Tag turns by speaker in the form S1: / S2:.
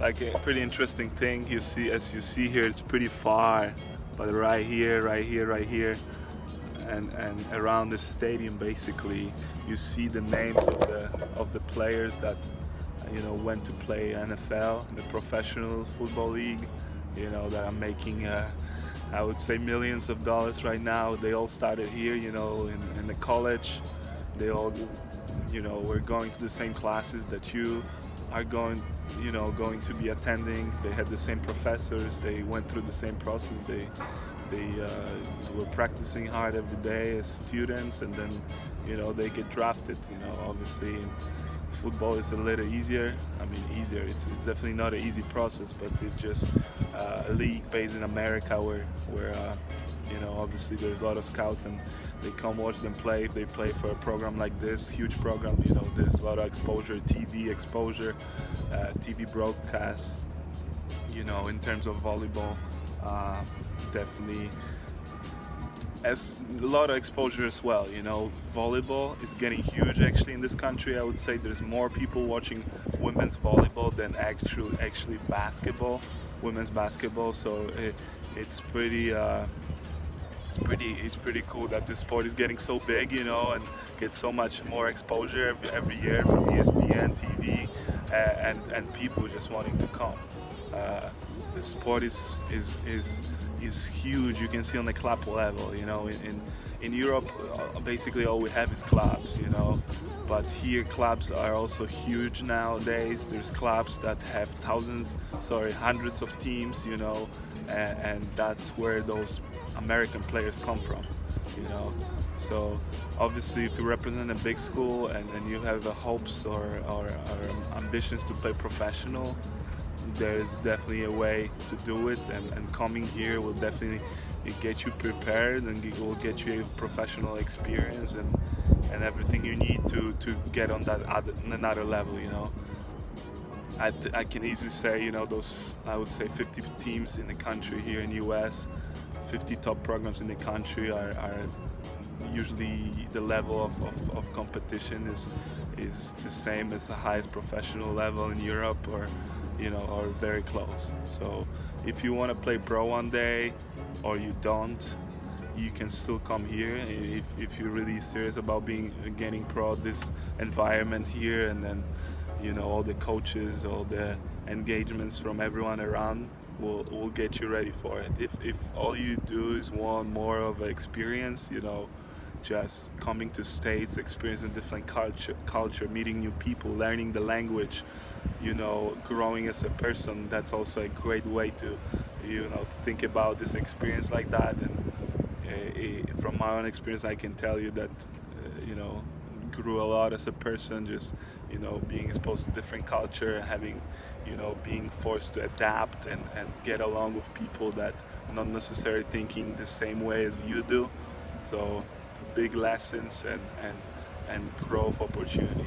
S1: like a pretty interesting thing. You see, as you see here, it's pretty far, but right here, right here, right here, and around the stadium, basically, you see the names of the players that went to play NFL, the professional football league. That are making I would say millions of dollars right now. They all started here, in the college. They all, were going to the same classes that you are going to be attending. They had the same professors. They went through the same process. They were practicing hard every day as students, and then, they get drafted. Obviously, football is a little easier. I mean, easier. It's definitely not an easy process, but it's just a league based in America where obviously there's a lot of scouts and they come watch them play. If they play for a program like this, huge program, there's a lot of exposure, TV exposure, TV broadcasts. In terms of volleyball, definitely as a lot of exposure as well. Volleyball is getting huge actually in this country. I would say there's more people watching women's volleyball than actually basketball, women's basketball. So it's pretty cool that this sport is getting so big, and gets so much more exposure every year from ESPN, TV, and people just wanting to come. The sport is huge. You can see on the club level. In Europe, basically all we have is clubs. But here clubs are also huge nowadays. There's clubs that have hundreds of teams. And that's where those American players come from. So obviously, if you represent a big school and you have hopes or ambitions to play professional, there's definitely a way to do it, and coming here will definitely get you prepared and it will get you a professional experience and everything you need to get on that another level. I can easily say, those, I would say 50 teams in the country here in the US, 50 top programs in the country are usually the level of competition is the same as the highest professional level in Europe or very close. So if you want to play pro one day or you don't, you can still come here if you're really serious about getting pro. This environment here, and then all the coaches, all the engagements from everyone around will get you ready for it. If all you do is want more of an experience, just coming to States, experiencing different culture, meeting new people, learning the language, growing as a person, that's also a great way to think about this experience like that. And from my own experience, I can tell you that grew a lot as a person, just being exposed to different culture, having being forced to adapt and get along with people that not necessarily thinking the same way as you do. So big lessons and growth opportunity.